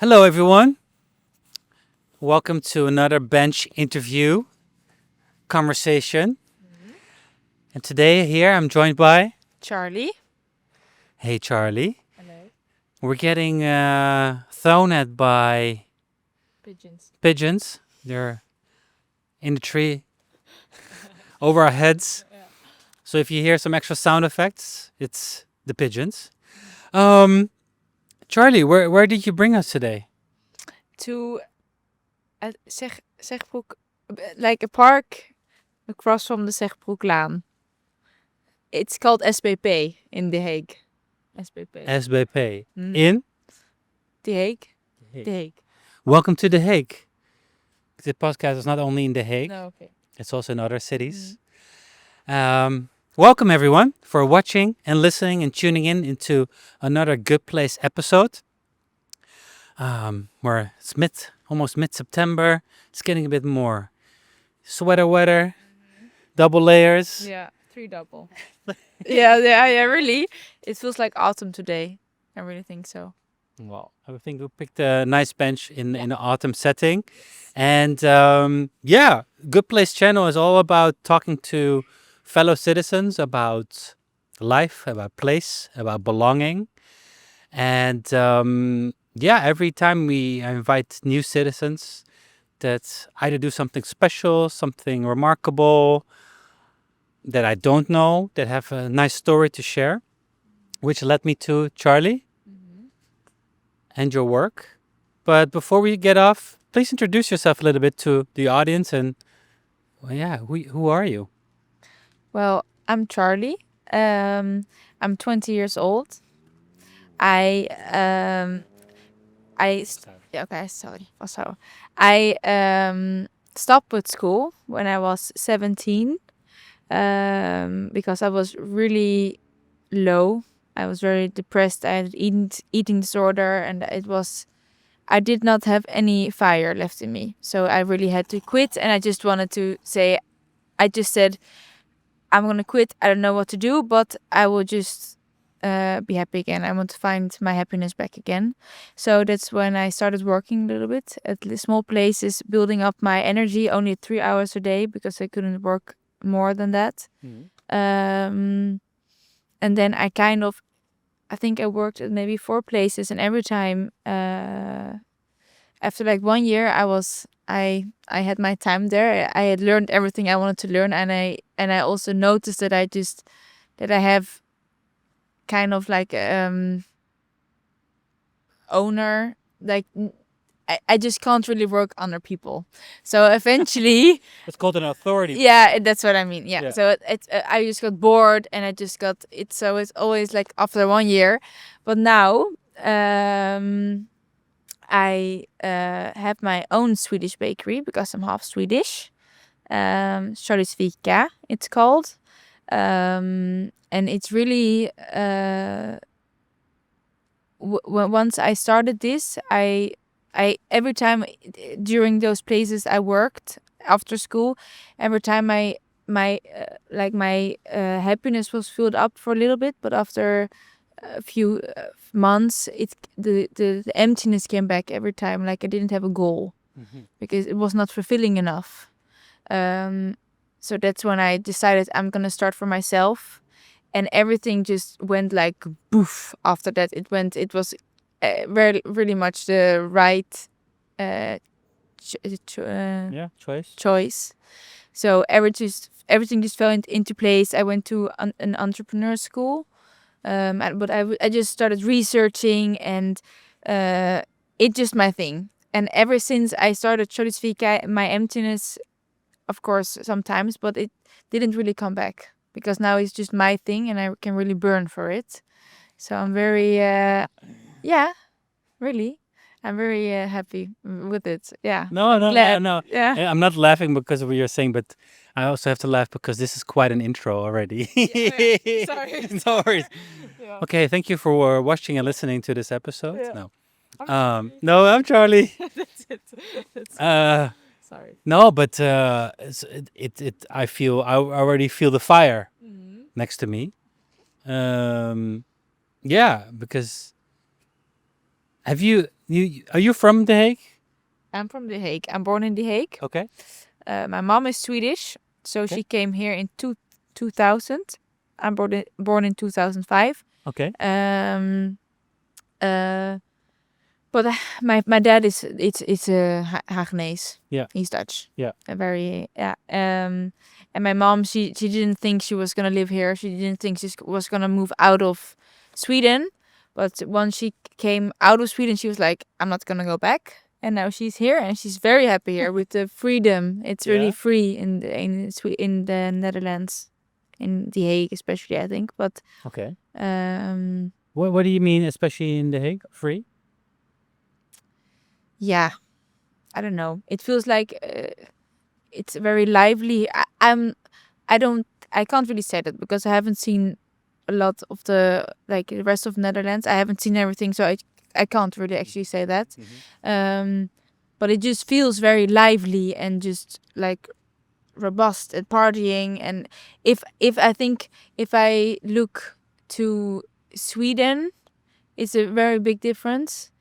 Hello, everyone. Welcome to another bench interview conversation. And today here I'm joined by, Charlie. hey Charlie. Hello. We're getting thrown at by Pigeons. pigeons. They're in the tree over our heads. Yeah. So if you hear some extra sound effects, it's the pigeons. Um, Charlie, where did you bring us today? To Segbroek, like a park across from the Segbroeklaan. It's called SBP in The Hague. SBP. SBP Mm. in The Hague. The Hague. The Hague. Welcome to The Hague. The podcast is not only in The Hague, No, okay. it's also in other cities. Welcome everyone for watching and listening and tuning in into another Good Place episode. Where it's almost mid-September. It's getting a bit more sweater weather, double layers. Yeah, 3 double. yeah, really. It feels like autumn today. I really think so. Well, I think we picked a nice bench in an autumn setting. And Good Place channel is all about talking to fellow citizens about life, about place, about belonging. And every time I invite new citizens that either do something special, something remarkable that I don't know, that have a nice story to share, which led me to Charlie and your work. But before we get off, please introduce yourself a little bit to the audience and, who are you? Well, I'm Charlie. I'm 20 years old. I yeah, okay, sorry. So I stopped with school when I was 17 because I was really low. I was very depressed. I had eating disorder, and I did not have any fire left in me. So I really had to quit, and I just wanted to say, I just said, I'm gonna quit. I don't know what to do, but I will just be happy again. I want to find my happiness back again. So that's when I started working a little bit at small places, building up my energy only 3 hours a day because I couldn't work more than that. And then I think I worked at maybe 4 places, and every time after like 1 year, I had my time there. I had learned everything I wanted to learn, and I also noticed that I have kind of like owner, like I just can't really work under people. So eventually, It's called an authority. yeah, that's what I mean. Yeah. Yeah. So I just got bored, and I just got it. So it's always like after 1 year, but now I have my own Swedish bakery because I'm half Swedish. Segbroekpark, it's called. And it's really once I started this, I every time during those places I worked after school, every time my happiness was filled up for a little bit, but after a few months, the emptiness came back every time. Like I didn't have a goal because it was not fulfilling enough. So that's when I decided I'm gonna start for myself, and everything just went like boof. After that, it was really much the right choice. So everything just fell into place. I went to an entrepreneur school, but I just started researching, and it's just my thing. And ever since I started Segbroekpark, my emptiness, of course, sometimes, but it didn't really come back because now it's just my thing, and I can really burn for it. So I'm very, really, I'm very happy with it. Yeah. No, Glad. no. Yeah. I'm not laughing because of what you're saying, but I also have to laugh because this is quite an intro already. Yeah. Sorry. No worries. Yeah. Okay, thank you for watching and listening to this episode. Yeah. No. I'm sorry. No, I'm Charlie. That's it. That's sorry. No, but I already feel the fire next to me. Yeah, because Are you from The Hague? I'm from The Hague. I'm born in The Hague. Okay. My mom is Swedish, so Okay. she came here in 2000. I'm born in 2005. Okay. But my dad is it's Hagenees. Yeah. He's Dutch. Yeah. A very and my mom she didn't think she was gonna live here. She didn't think she was gonna move out of Sweden. But once she came out of Sweden, she was like, I'm not gonna go back. And now she's here, and she's very happy here with the freedom. It's really Yeah. free in the Netherlands, in The Hague especially, I think. But Okay. um, What do you mean, especially in The Hague? Free? yeah, I don't know. It feels like it's very lively. I can't really say that because I haven't seen a lot of the rest of Netherlands. I haven't seen everything, so I can't really actually say that. But it just feels very lively and just like robust at partying. And if I think if I look to Sweden, it's a very big difference.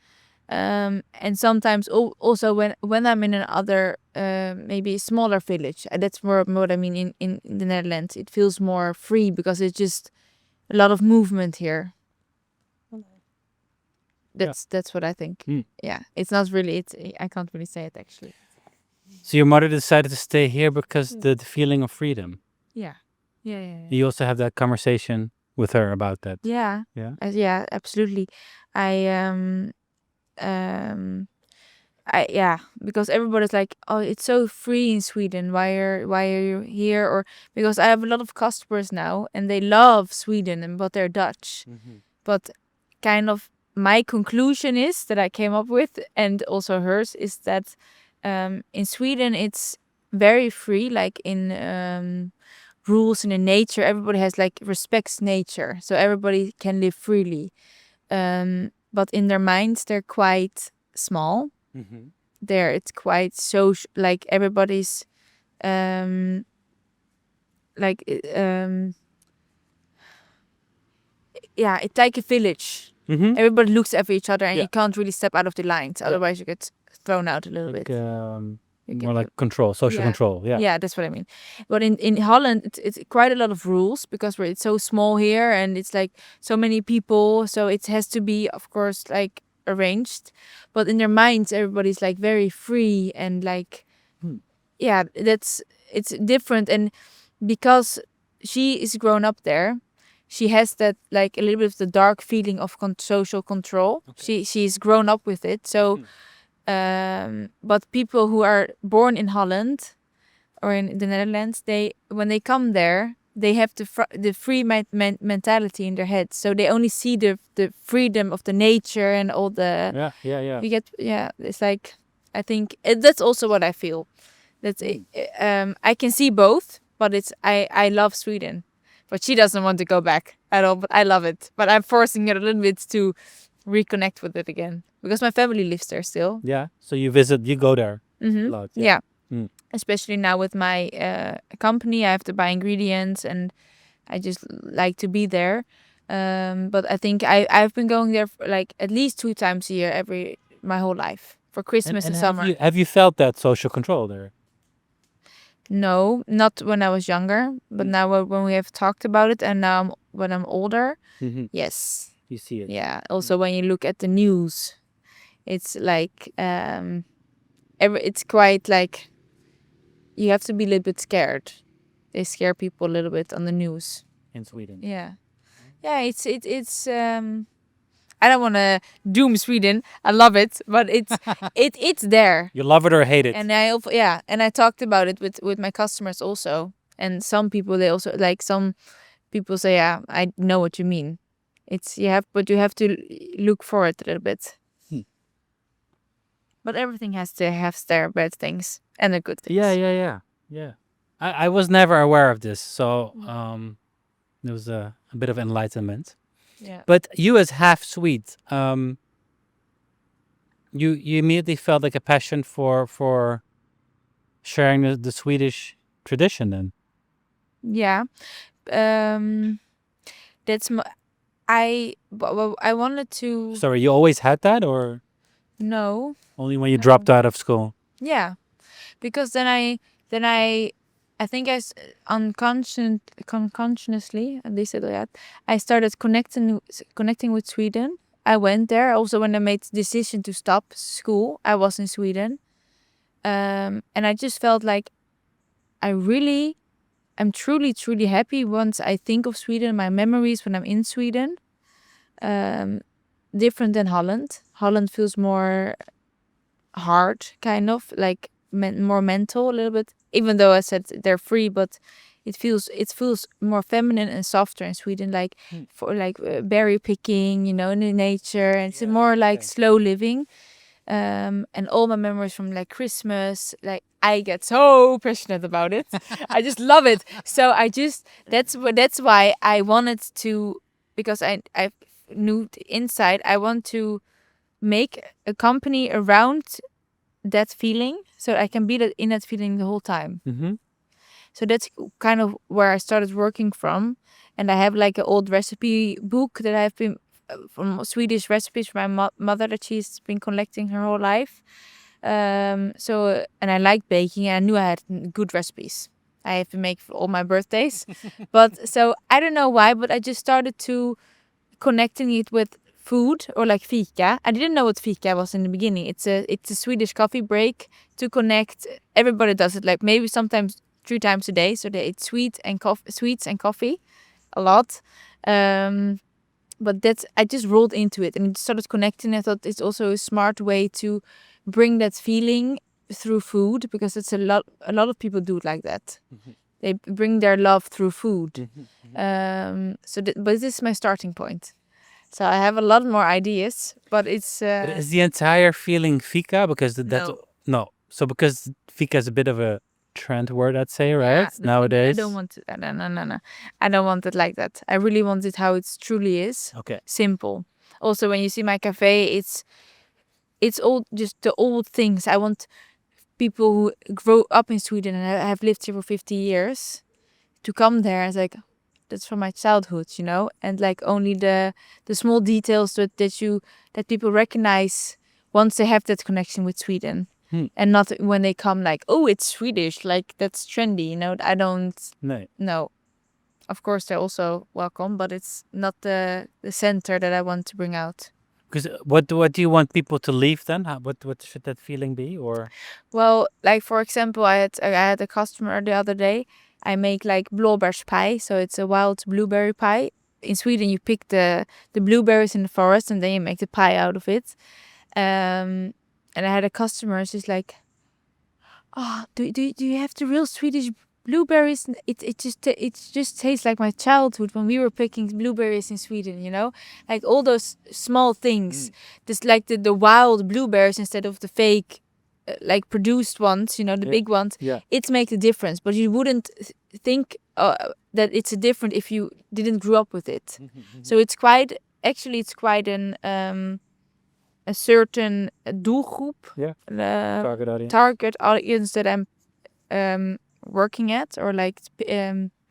And sometimes also when I'm in another maybe smaller village, that's more what I mean in the Netherlands, it feels more free because it's just a lot of movement here. That's what I think. Yeah, it's not really. I can't really say it actually. So your mother decided to stay here because the feeling of freedom. Yeah. You also have that conversation with her about that. Yeah. Yeah. Yeah, absolutely. I because everybody's like, oh, it's so free in Sweden. Why are you here? Or because I have a lot of customers now, and they love Sweden, but they're Dutch. But kind of my conclusion is that I came up with, and also hers, is that in Sweden it's very free, like in rules and in nature. Everybody has respects nature, so everybody can live freely. But in their minds, they're quite small. There, it's quite social. Like everybody's, like yeah, it's like a village. Everybody looks at each other, and you can't really step out of the lines, otherwise you get thrown out a little bit. More like control, social control. Yeah. Yeah, that's what I mean. But in Holland, it's quite a lot of rules because it's so small here, and it's like so many people, so it has to be, of course, like arranged. But in their minds, everybody's like very free and yeah, it's different. And because she is grown up there, she has that like a little bit of the dark feeling of social control. She's grown up with it, so. But people who are born in Holland or in the Netherlands, when they come there, they have the free mentality in their heads. So they only see the freedom of the nature and all the Yeah. It's like, I think that's also what I feel. That's I can see both, but I love Sweden, but she doesn't want to go back at all. But I love it. But I'm forcing her a little bit to reconnect with it again because my family lives there still. Yeah. So you go there a lot. Yeah. Especially now with my company, I have to buy ingredients, and I just like to be there. But I think I've been going there for like at least 2 times a year my whole life for Christmas and summer. Have you felt that social control there? No, not when I was younger, but now when we have talked about it, and now when I'm older, yes. You see it. Yeah. Also, when you look at the news, it's like it's quite like you have to be a little bit scared. They scare people a little bit on the news in Sweden. Yeah. It's I don't want to doom Sweden. I love it, but it's there. You love it or hate it. And I talked about it with my customers also. And some people, they also some people say, yeah, I know what you mean. But you have to look for it a little bit. But everything has to have their bad things and the good things. Yeah. I was never aware of this, so there was a bit of enlightenment. Yeah. But you, as half Swede, you immediately felt like a passion for sharing the Swedish tradition. Then. Yeah. That's I wanted to Sorry, you always had that, or know. only when you No. dropped out of school? Yeah, because then I think unconsciously, at least that, I started connecting with Sweden. I went there also when I made the decision to stop school. I was in Sweden, and I just felt like I'm truly happy once I think of Sweden. My memories when I'm in Sweden, different than Holland. Holland feels more hard, kind of like more mental a little bit. Even though I said they're free, but it feels more feminine and softer in Sweden. Like for like berry picking, in the nature, and it's more like slow living. And all my memories from like Christmas, like I get so passionate about it. I just love it. So that's why I wanted to, because I knew inside I want to make a company around that feeling, so I can be in that feeling the whole time. Mm-hmm. So that's kind of where I started working from. And I have like an old recipe book that I've been from Swedish recipes from my mother that she's been collecting her whole life. And I like baking, and I knew I had good recipes. I have to make for all my birthdays. But so I don't know why, but I just started to connecting it with food, or like fika. I didn't know what fika was in the beginning. It's a Swedish coffee break to connect. Everybody does it, like maybe sometimes 3 times a day. So they eat sweets and coffee a lot. But that's I just rolled into it and it started connecting. I thought it's also a smart way to bring that feeling through food, because it's a lot of people do it like that. They bring their love through food. But this is my starting point. So I have a lot more ideas, but it's But is the entire feeling fika? Because that's no. no. So because fika is a bit of a trend word, I'd say, right? Yeah, the thing, Nowadays. I don't want it. No. I don't want it like that. I really want it how it truly is. Okay. Simple. Also, when you see my cafe, it's all just the old things. I want people who grow up in Sweden and have lived here for 50 years to come there. It's like, that's from my childhood, and like only the small details that people recognize once they have that connection with Sweden. And not when they come like, oh, it's Swedish, like that's trendy, I don't. No, of course they're also welcome, but it's not the center that I want to bring out. Because what do you want people to leave then? What should that feeling be? Or Well, like for example, I had a customer the other day. I make like blåbärspie, so it's a wild blueberry pie. In Sweden, you pick the blueberries in the forest and then you make the pie out of it. And I had a customer. She's like, "Oh, do you have the real Swedish blueberries? It just tastes like my childhood when we were picking blueberries in Sweden. Like all those small things, just like the wild blueberries instead of the fake, like produced ones. The big ones. yeah. It makes a difference, but you wouldn't think that it's a different if you didn't grow up with it. So it's quite a certain doelgroep, Yeah. Target audience. target audience that I'm working at, or like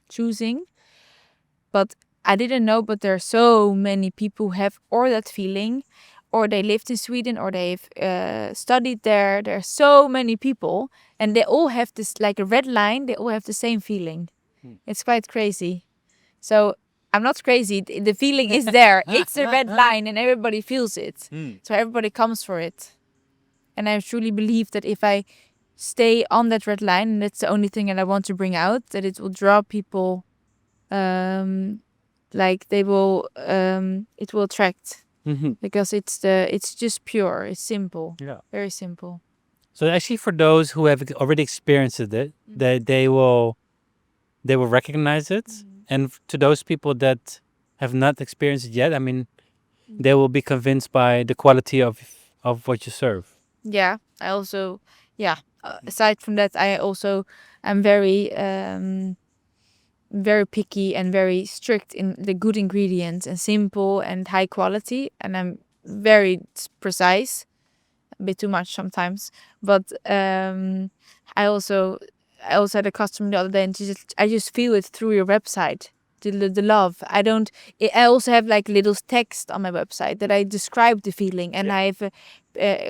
choosing. But I didn't know, but there are so many people who have or that feeling, or they lived in Sweden, or they've studied there. There are so many people, and they all have this, like a red line. They all have the same feeling. It's quite crazy. So I'm not crazy. The feeling is there. It's a red line, and everybody feels it. So everybody comes for it. And I truly believe that if I stay on that red line, and that's the only thing that I want to bring out, that it will draw people. Like they will, it will attract, because it's just pure. It's simple. Yeah. Very simple. So actually, for those who have already experienced it, they will recognize it, and to those people that have not experienced it yet, I mean, they will be convinced by the quality of what you serve. Yeah. I also, aside from that, I'm very picky and very strict in the good ingredients, and simple and high quality, and I'm very precise, a bit too much sometimes. But I also had a customer the other day, and I just feel it through your website. the love. I also have like little text on my website that I describe the feeling, and I have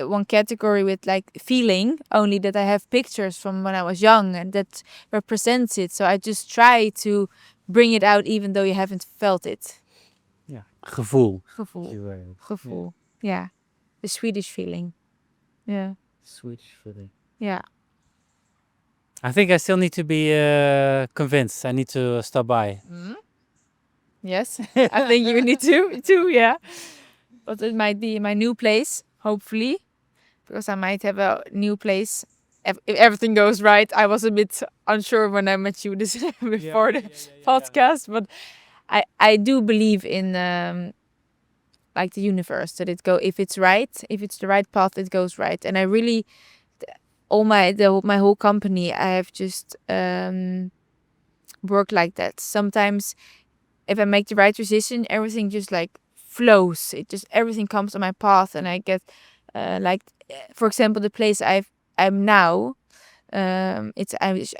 one category with like feeling only, that I have pictures from when I was young and that represents it. So I just try to bring it out even though you haven't felt it. Yeah. Gevoel. Gevoel. Yeah. Gevoel. Yeah. The Swedish feeling. Yeah. Swedish feeling. Yeah. I think I still need to be convinced. I need to stop by. Yes. I think you need to too, yeah. But it might be my new place, hopefully, because I might have a new place if everything goes right. I was a bit unsure when I met you this before the podcast, but I do believe in like the universe, that if it's right, if it's the right path, it goes right. And I really, my whole company, I have just worked like that. Sometimes if I make the right decision, everything just like flows. Everything comes on my path, and I get for example, the place I'm now. I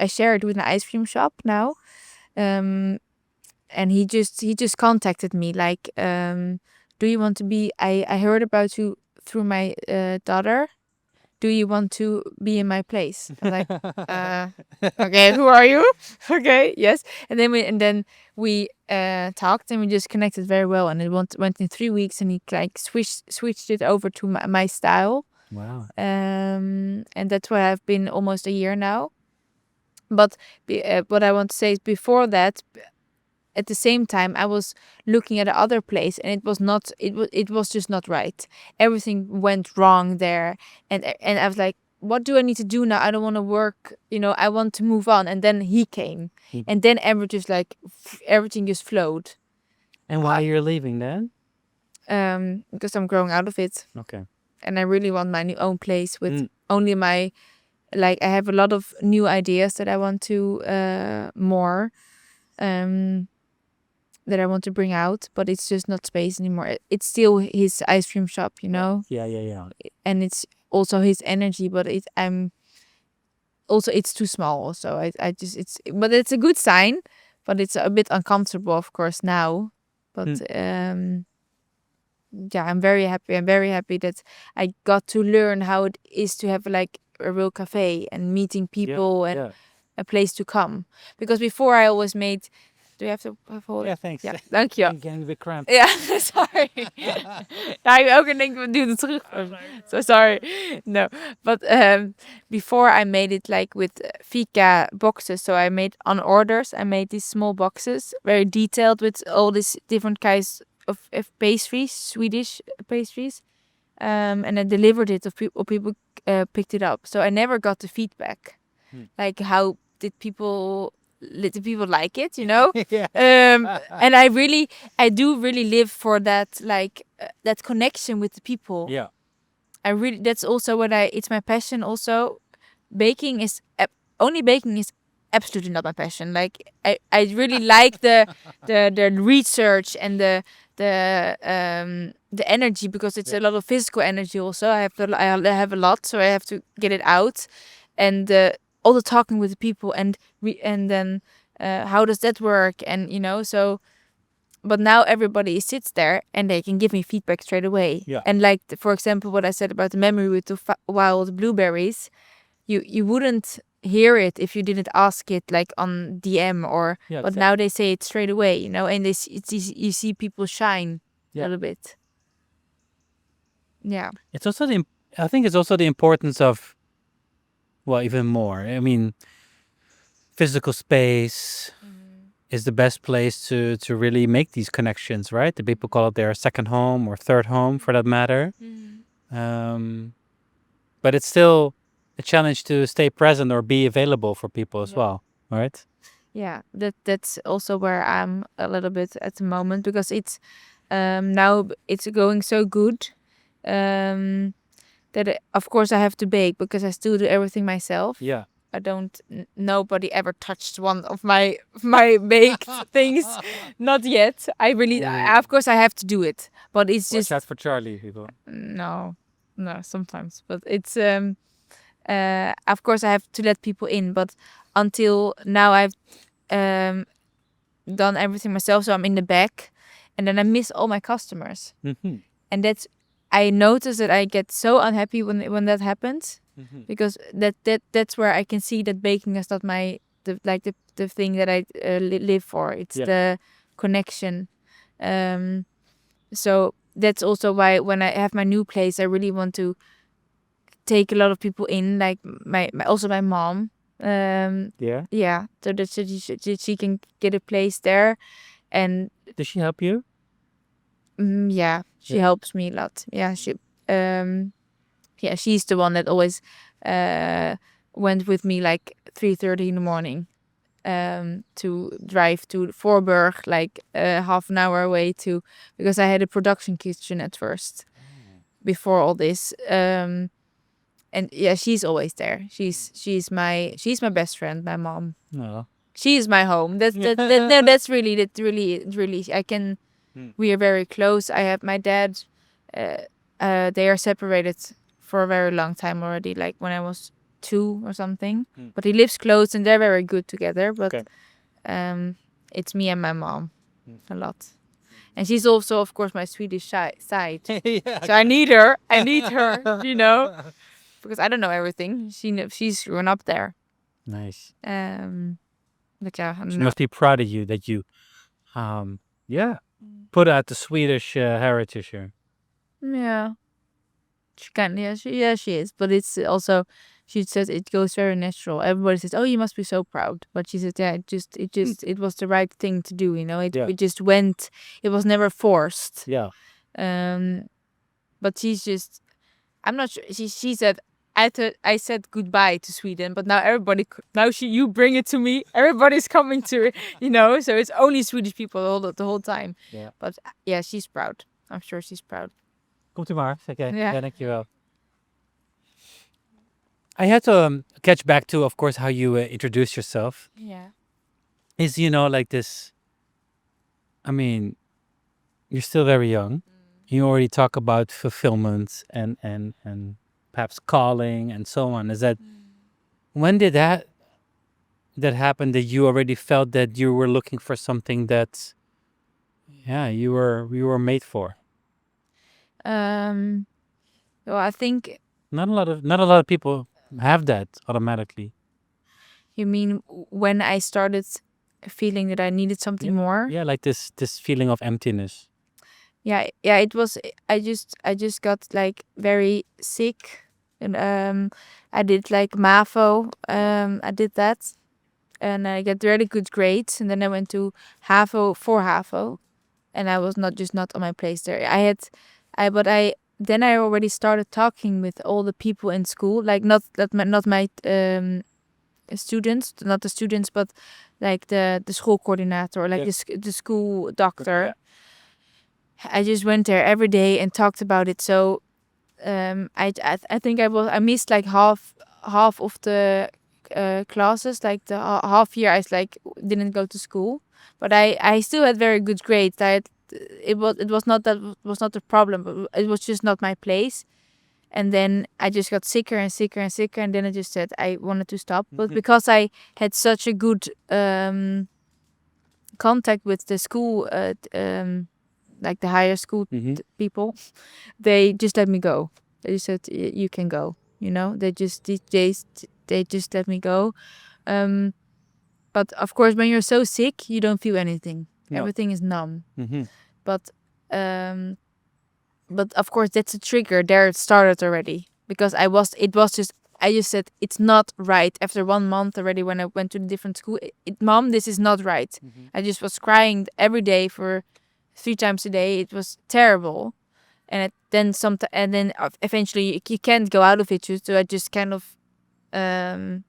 share it with an ice cream shop now, and he just contacted me like, do you want to be? I heard about you through my daughter. Do you want to be in my place? I'm like, okay, who are you? Okay, yes. And then we talked, and we just connected very well. And it went in 3 weeks, and he like switched it over to my style. Wow. And that's why I've been almost a year now. But what I want to say is, before that, at the same time, I was looking at the other place, and it was not. It was just not right. Everything went wrong there, and I was like, what do I need to do now? I don't want to work. I want to move on. And then he came, and then everything just flowed. And why you're leaving then? Because I'm growing out of it. Okay. And I really want my own place with only my, like, I have a lot of new ideas that I want to more. That I want to bring out, but it's just not space anymore. It's still his ice cream shop, Yeah. and it's also his energy, but it's too small. Also, but it's a good sign, but it's a bit uncomfortable, of course, now. But yeah, I'm very happy. I'm very happy that I got to learn how it is to have like a real cafe and meeting people and a place to come. Because before I always made. Do you have to hold it? Yeah, thanks. Ja, dank je. I'm getting a bit cramped. Ja, sorry. Ja, ik ook denk we doen het terug. So sorry. No, but before I made it like with fika boxes. So I made on orders. I made these small boxes, very detailed, with all these different kinds of pastries, Swedish pastries. And I delivered it. People picked it up. So I never got the feedback. Like, how did people like it, Yeah. And I do really live for that, like that connection with the people. Yeah. That's also what it's my passion also. Baking is absolutely not my passion. Like I really like the research and the energy, because it's a lot of physical energy also. I have a lot, so I have to get it out, and all the talking with the people, and then how does that work, and so. But now everybody sits there and they can give me feedback straight away. Yeah. And like, for example, what I said about the memory with the wild blueberries, you wouldn't hear it if you didn't ask it like on DM or. Yeah, but now they say it straight away, and you see people shine a little bit. Yeah. It's also I think it's also the importance of, well, even more. I mean, physical space is the best place to really make these connections, right? The people call it their second home or third home, for that matter. But it's still a challenge to stay present or be available for people as well, right? Yeah, that's also where I'm a little bit at the moment, because it's now it's going so good that of course I have to bake, because I still do everything myself. Yeah. I don't. Nobody ever touched one of my baked things, not yet. Of course I have to do it, but it's just. Watch out for Charlie, people. No, sometimes, but it's of course I have to let people in, but until now done everything myself, so I'm in the back, and then I miss all my customers. And I notice that I get so unhappy when that happens, because that's where I can see that baking is not the thing that I live for. It's the connection. So that's also why when I have my new place, I really want to take a lot of people in, like also my mom. Yeah, so that she can get a place there. And does she help you? yeah, she helps me a lot. Yeah, she's the one that always went with me like 3:30 in the morning to drive to Voorburg, like half an hour away, because I had a production kitchen at first before all this. And yeah, she's always there. She's my best friend, my mom. No. She is my home. No, that's really I can. We are very close. I have my dad. They are separated for a very long time already, like when I was 2 or something. But he lives close, and they're very good together. But it's me and my mom a lot. And she's also, of course, my Swedish side. So I need her. You know, because I don't know everything. She's grown up there. Nice. But yeah, She must be proud of you that you, put out the Swedish heritage here. Yeah, she can. Yeah, she is. But it's also, she says it goes very natural. Everybody says, "Oh, you must be so proud." But she said, "Yeah, it was the right thing to do. You know, it just went. It was never forced." Yeah. But she's just. I'm not sure. She said. I said goodbye to Sweden, but now you bring it to me. Everybody's coming to it, So it's only Swedish people the whole time. Yeah. But yeah, she's proud. I'm sure she's proud. Komt u maar. Okay. Ja. Dankjewel. I had to catch back to, of course, how you introduce yourself. Yeah. Is, like this, I mean, you're still very young. You already talk about fulfillment and perhaps calling and so on. Is that, when did that happen, that you already felt that you were looking for something that, you were made for? Well, I think. Not a lot of people have that automatically. You mean when I started feeling that I needed something more? Yeah, like this feeling of emptiness. Yeah. It was. I just got like very sick, and I did like MAVO. I did that, and I got really good grades. And then I went to HAVO for HAVO, and I was not on my place there. Then I already started talking with all the people in school, like not my students, not the students, but like the school coordinator, like the school doctor. Yeah. I just went there every day and talked about it. So I think I missed like half of the classes, like the half year I didn't go to school, but I still had very good grades. It was not the problem, but it was just not my place. And then I just got sicker and sicker and sicker, and then I just said I wanted to stop. But because I had such a good contact with the school, like the higher school people, they just let me go. They just said you can go. They just let me go. But of course, when you're so sick, you don't feel anything. No. Everything is numb. But of course, that's a trigger. There it started already, because I just said it's not right after 1 month already when I went to a different school. Mom, this is not right. I just was crying every day for 3 times a day. It was terrible. And then eventually you can't go out of it. So I just kind of opgegeven.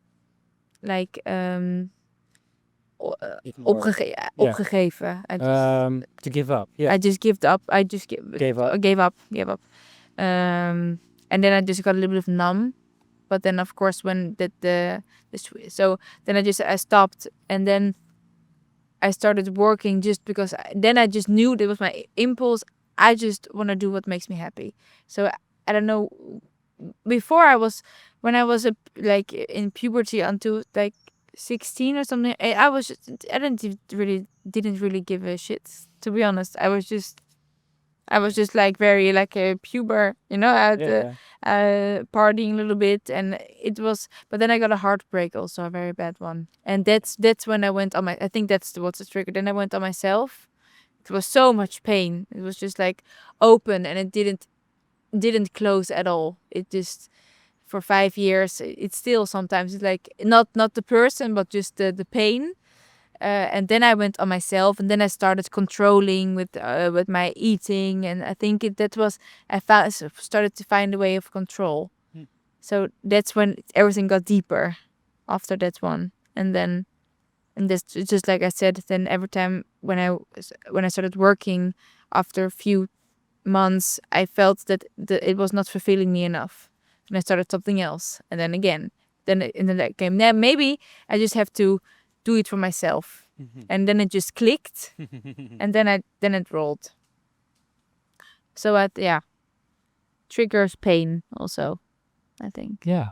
To give up. Yeah. I just gave up. Gave up. And then I just got a little bit of numb. But then of course when so then I stopped, and then I started working just because then I just knew that was my impulse. I just want to do what makes me happy. So I don't know. Before when I was like in puberty until like 16 or something. I was just, I didn't really give a shit, to be honest. I was just like very like a puber, partying a little bit, and it was. But then I got a heartbreak, also a very bad one, and that's when I went on my. I think that's what's the trigger. Then I went on myself. It was so much pain. It was just like open, and it didn't close at all. It just for 5 years. It's still sometimes it's like not the person, but just the pain. And then I went on myself, and then I started controlling with my eating, and I think started to find a way of control. So that's when everything got deeper after that one, and that's just like I said. Then every time when I started working, after a few months, I felt that it was not fulfilling me enough, and I started something else, and then again, and then that came. Now maybe I just have to do it for myself, and then it just clicked, and then it rolled. So triggers pain also, I think. Yeah.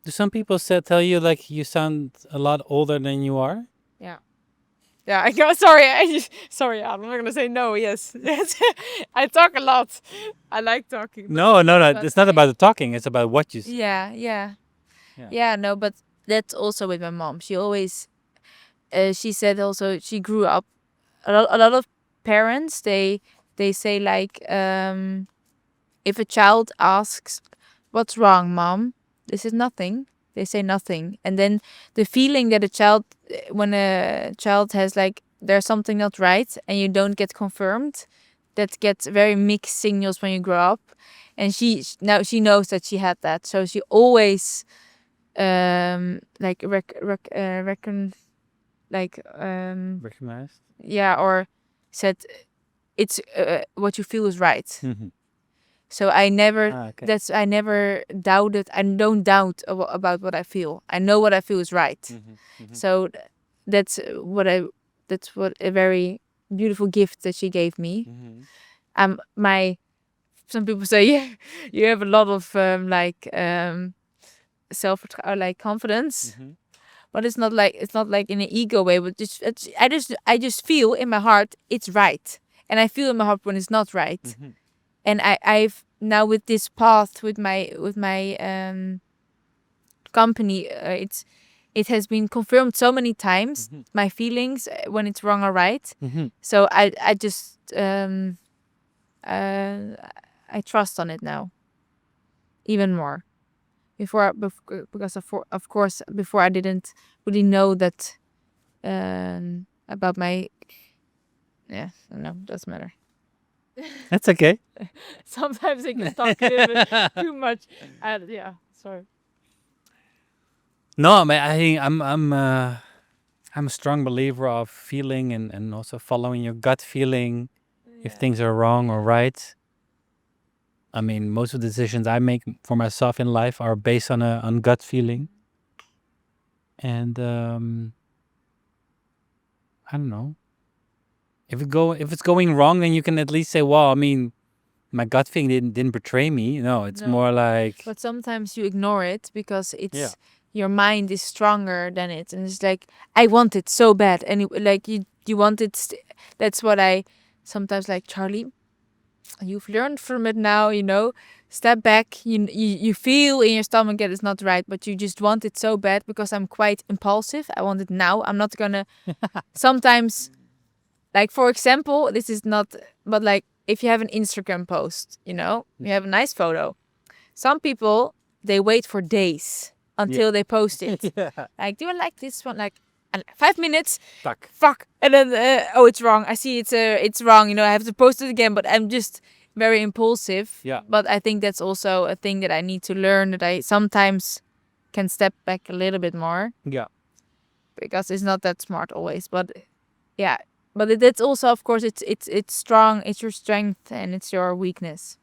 Do some people tell you like you sound a lot older than you are? Yeah. Yeah, I go. Sorry, sorry. I'm not gonna say no. Yes, yes. I talk a lot. I like talking. No. It's not about the talking. It's about what you say. Yeah. No, but that's also with my mom. She always, she said also she grew up. A lot of parents they say like, if a child asks, "What's wrong, mom?" This is nothing. They say nothing, and then the feeling that when a child has like there's something not right and you don't get confirmed, that gets very mixed signals when you grow up. And now she knows that she had that, so she always like Recognized. yeah, or said it's what you feel is right. So I never Okay. I never doubted. I don't doubt about what I feel. I know what I feel is right. So that's what a very beautiful gift that she gave me. Some people say, yeah, you have a lot of self like confidence, but it's not like in an ego way, but I just feel in my heart it's right, and I feel in my heart when it's not right. And I've now with this path with my company, it has been confirmed so many times, my feelings, when it's wrong or right. So I just I trust on it now even more. Because of course before I didn't really know that about my no, doesn't matter. That's okay. Sometimes I can talk a little bit too much. Sorry. No, but I think I'm a strong believer of feeling and also following your gut feeling if things are wrong or right. I mean, most of the decisions I make for myself in life are based on gut feeling. And I don't know. If it's going wrong, then you can at least say, well, I mean, my gut feeling didn't betray me. No, it's No. more like But sometimes you ignore it because it's your mind is stronger than it, and it's like I want it so bad, and you want it. That's what I sometimes like, Charlie. You've learned from it now, Step back. You feel in your stomach that it's not right, but you just want it so bad because I'm quite impulsive. I want it now. I'm not gonna. Sometimes, like for example, this is not, but like if you have an Instagram post, you have a nice photo. Some people, they wait for days until they post it. Like, do you like this one? Like, 5 minutes. Fuck. And then, it's wrong. I see it's wrong. I have to post it again. But I'm just very impulsive. Yeah. But I think that's also a thing that I need to learn, that I sometimes can step back a little bit more. Yeah. Because it's not that smart always. But yeah. But that's also, of course, it's strong. It's your strength and it's your weakness.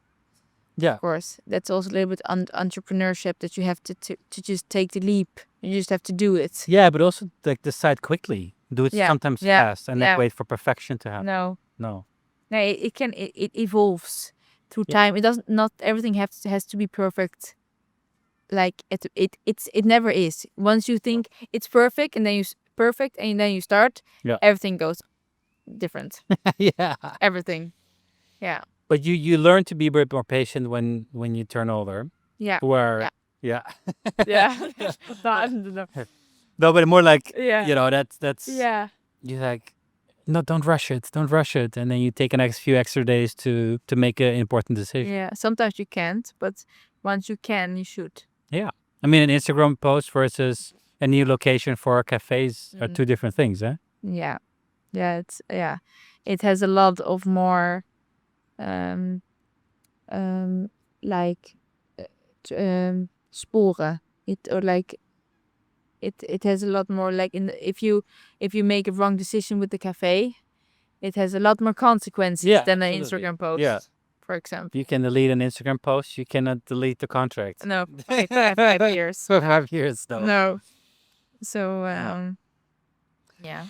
Yeah. Of course, that's also a little bit entrepreneurship, that you have to just take the leap. You just have to do it. Yeah, but also like decide quickly. Do it Yeah. sometimes Yeah. fast and not wait for perfection to happen. No, No. it evolves through time. It doesn't. Not everything has to be perfect like it never is. Once you think it's perfect and then you start, Yeah. everything goes different. Yeah. Everything. Yeah. But you learn to be a bit more patient when you turn older. Yeah. Where Yeah. yeah. Yeah. No, I don't know. No, but more like Yeah. that's Yeah. you like no, don't rush it, and then you take a few extra days to make an important decision. Yeah. Sometimes you can't, but once you can, you should. Yeah, I mean, an Instagram post versus a new location for cafes are two different things, eh? Yeah. Yeah. It has a lot of more um like sporen. It has a lot more like if you make a wrong decision with the cafe, it has a lot more consequences than an absolutely. Instagram post. Yeah, For example. you can delete an Instagram post, you cannot delete the contract. No, 5 years. For 5 years, though. No. So yeah.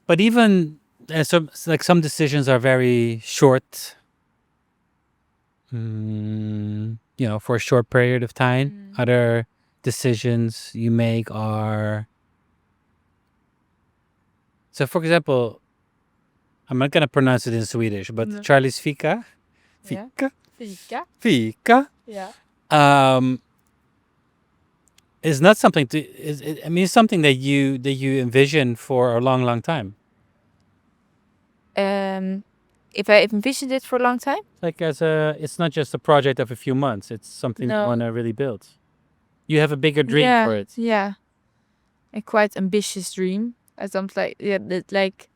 But even some decisions are very short. For a short period of time. Other decisions you make are. So, for example, I'm not gonna pronounce it in Swedish, but No. Charlie's fika, Yeah. fika, Fika. fika, Yeah. is not something to. It's something that you envision for a long time. If I envisioned it for a long time. Like it's not just a project of a few months. It's something you No. want to really build. You have a bigger dream Yeah. for it. Yeah. A quite ambitious dream. I don't like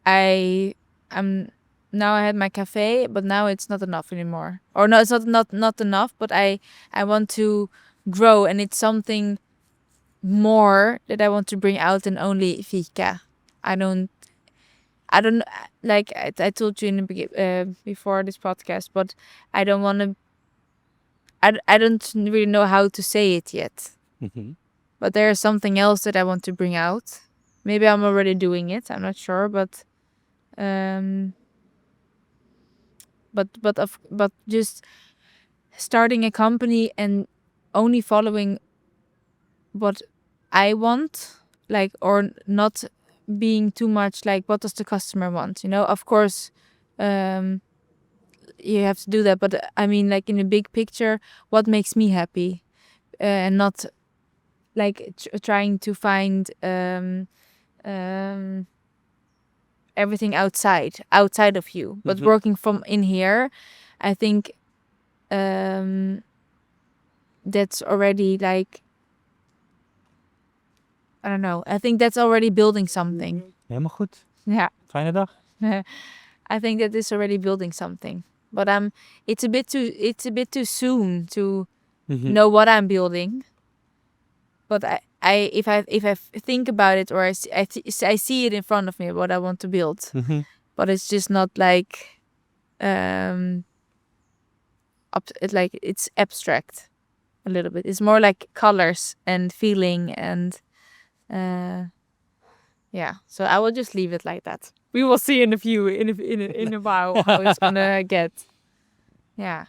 I'm now I had my cafe, but now it's not enough anymore. Or no, it's not enough, but I want to grow, and it's something more that I want to bring out than only fika. I don't like I told you in the before this podcast, but I don't want to. I don't really know how to say it yet. Mm-hmm. But there's something else that I want to bring out. Maybe I'm already doing it. I'm not sure, but just starting a company and only following what I want, like, or not being too much like what does the customer want, of course. You have to do that, but I mean, like, in the big picture, what makes me happy, and not like trying to find everything outside of you, but working from in here. I think that's already like, I don't know, I think that's already building something. Helemaal goed. Yeah. Fijne dag. I think that is already building something, but it's a bit too soon to know what I'm building. But if I think about it, or I see it in front of me, what I want to build, but it's just not like it's abstract a little bit. It's more like colors and feeling and yeah. So I will just leave it like that. We will see in a while how it's gonna get. Yeah.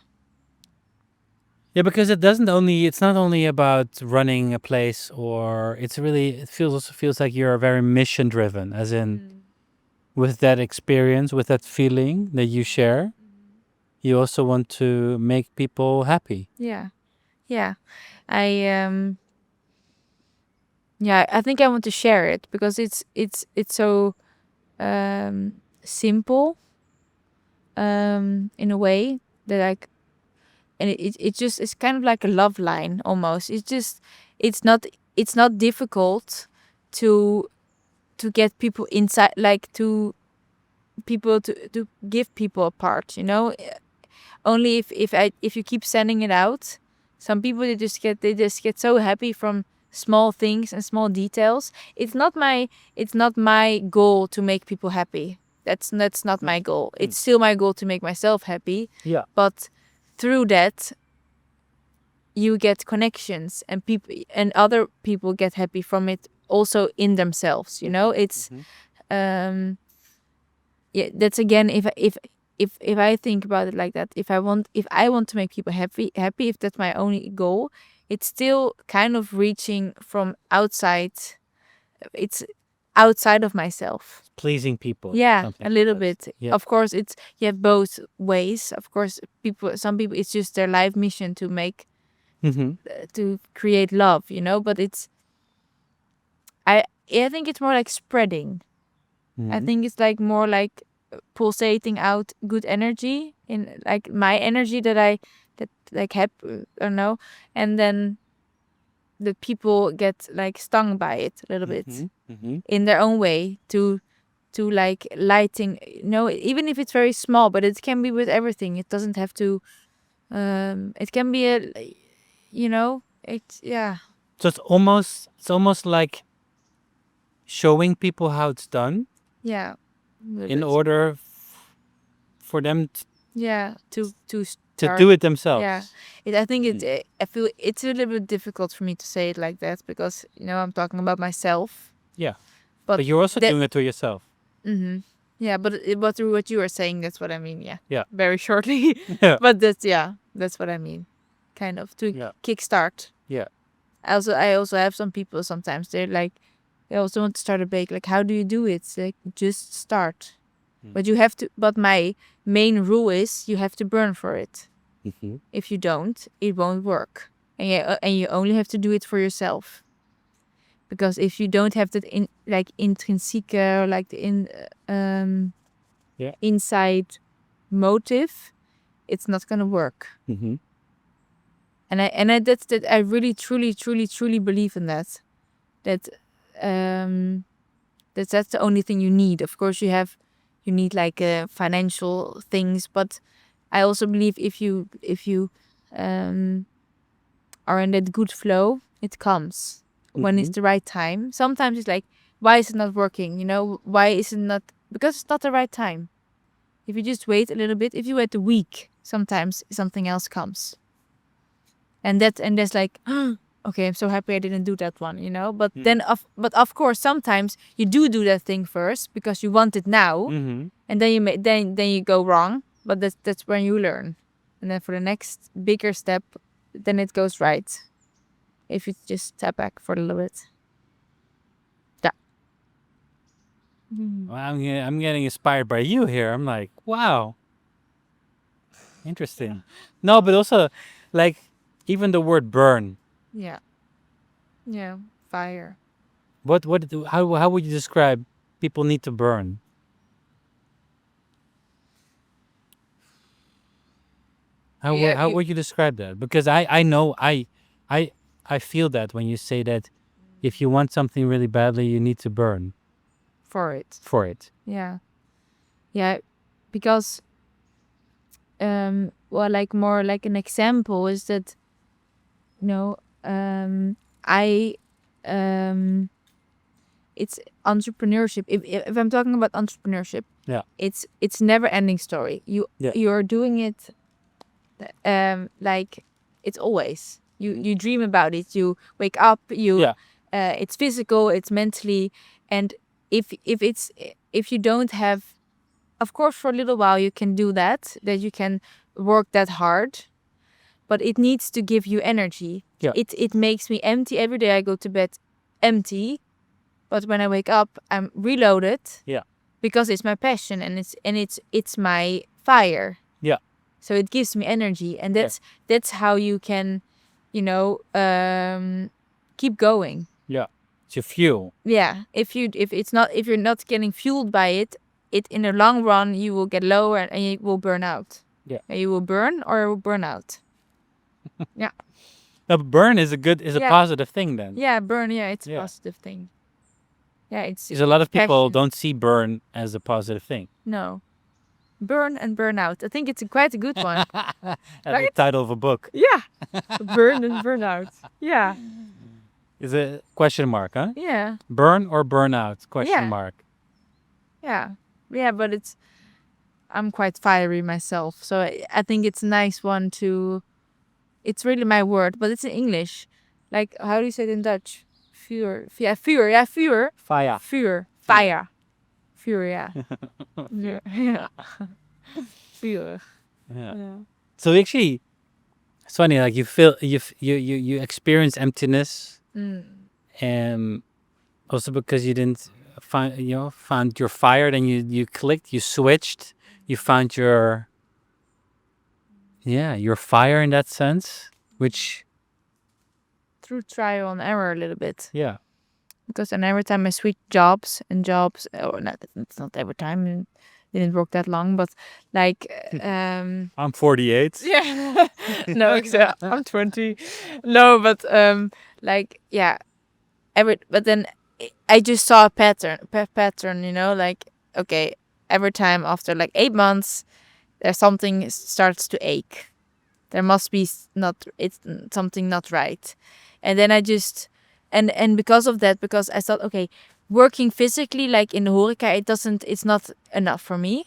Yeah, because it's not only about running a place, or it feels like you're very mission driven, as in with that experience, with that feeling that you share, you also want to make people happy. Yeah. Yeah. I think I want to share it because it's so simple in a way that and it's kind of like a love line almost. It's not difficult to get people inside, like to give people a part, only if you keep sending it out. Some people they just get so happy from small things and small details. It's not my goal to make people happy. That's not my goal. It's still my goal to make myself happy. Yeah. But through that, you get connections, and people and other people get happy from it also in themselves. It's yeah. That's again, if if I think about it like that, if I want to make people happy, if that's my only goal, it's still kind of reaching from outside. It's outside of myself. Pleasing people. Yeah, something a like little that. bit. Yeah. Of course, it's you have both ways. Of course, some people it's just their life mission to make Mm-hmm. to create love, But I think it's more like spreading. I think it's like more like pulsating out good energy in like my energy that like have I don't know, and then the people get like stung by it a little bit Mm-hmm. in their own way to like lighting, even if it's very small, but it can be with everything. It doesn't have to. It can be it's yeah. So it's almost like showing people how it's done Yeah. in order for them Yeah, to to start. do it themselves. Yeah, I think I feel it's a little bit difficult for me to say it like that because I'm talking about myself. Yeah. But But you're also that- doing it to yourself. Yeah, but through what you are saying, that's what I mean. Yeah. Yeah. Very shortly. Yeah. But that's what I mean. Kind of to Yeah. kickstart. Yeah. I also have some people sometimes they're like they also want to start a bake. Like, how do you do it? It's like just start. But you have to. But my main rule is you have to burn for it. Mm-hmm. If you don't, it won't work, and you only have to do it for yourself. Because if you don't have that intrinsic, like the inside motive, it's not gonna work. Mm-hmm. And I that's that I really truly believe in that. That's the only thing you need. Of course, you need like financial things, but I also believe if you are in that good flow, it comes when it's the right time. Sometimes it's like, why is it not working? Why is it not? Because it's not the right time. If you just wait a little bit, if you wait a week, sometimes something else comes. And that's like, okay, I'm so happy I didn't do that one, But then, of course, sometimes you do that thing first because you want it now, and then you go wrong. But that's when you learn, and then for the next bigger step, then it goes right. If you just step back for a little bit. Yeah. Well, I'm getting inspired by you here. I'm like, wow, interesting. No, but also, like, even the word burn. Yeah. Yeah. Fire. How would you describe people need to burn? How would you describe that? Because I know I feel that when you say that if you want something really badly, you need to burn For it. for it. Yeah. Yeah. Because well, like more like an example is that I it's entrepreneurship. If I'm talking about entrepreneurship, Yeah. it's never ending story. You're doing it like it's always. You dream about it, you wake up, it's physical, it's mentally, and if you don't have, of course, for a little while you can do that you can work that hard, but it needs to give you energy. Yeah. It makes me empty every day. I go to bed empty, but when I wake up, I'm reloaded. Yeah. Because it's my passion and it's my fire. Yeah. So it gives me energy, and that's how you can, keep going. Yeah. It's your fuel. Yeah. If you're not getting fueled by it, in the long run you will get lower and you will burn out. Yeah. And you will burn or burn out. Yeah. No, but burn is a positive thing then. Yeah, burn. Yeah, it's a positive thing. Yeah, Because a lot of people passion. don't see burn as a positive thing. No. Burn and burn out. I think it's quite a good one. That's the title of a book. Yeah. Burn and burn out. Yeah. Is a question mark, huh? Yeah. Burn or burn out? Question mark. Yeah. Yeah, but I'm quite fiery myself. So I think it's a nice one to, it's really my word, but it's in English. Like, how do you say it in Dutch? Vuur. Yeah, vuur. Yeah, vuur. Fire. Vuur. Fire. Vuur, yeah. Yeah. Pure. Yeah. Yeah. So actually, it's funny. Like you feel you experience emptiness, and also because you didn't found your fire. Then you clicked, you switched, you found your fire in that sense, which Through trial and error a little bit. yeah. Because then every time I switched jobs, or not, it's not every time, it didn't work that long, but like, I'm 48. yeah, no, exactly. I'm 20. No, but like, yeah, but then I just saw a pattern, like, okay, every time after like 8 months, there's something starts to ache. There must be it's something not right. And then I just, and because of that, because I thought, okay, working physically, like in the horeca, it's not enough for me.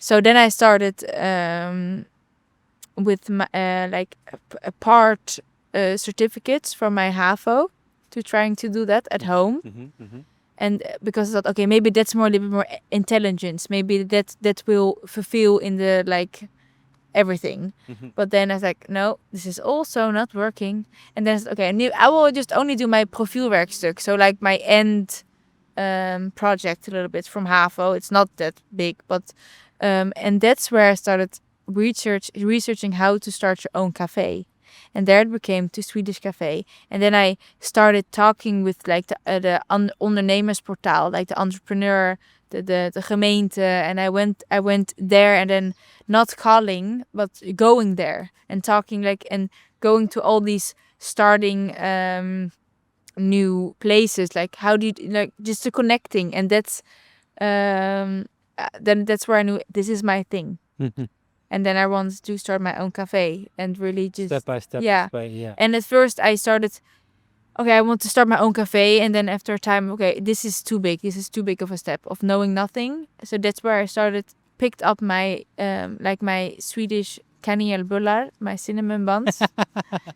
So then I started with my, like a part certificates from my HAVO to trying to do that at home. And because I thought, okay, maybe that's a little bit more intelligence. Maybe that will fulfill in the like everything. But then I was like, no, this is also not working. And then I said, okay, I will just only do my profielwerkstuk. So like my end project a little bit from HAVO. It's not that big, but and that's where I started researching how to start your own cafe. And there it became to Swedish Cafe. And then I started talking with like the ondernemersportaal, like the entrepreneur, the gemeente. And I went there, and then not calling, but going there and talking, like, and going to all these starting new places. Like, how do you, like, just the connecting. And that's then that's where I knew this is my thing. And then I wanted to start my own cafe and really just Step by step. yeah. Yeah. And at first I started, okay, I want to start my own cafe. And then after a time, okay, this is too big. This is too big of a step of knowing nothing. So that's where I picked up my, like my Swedish kanelbullar, my cinnamon buns.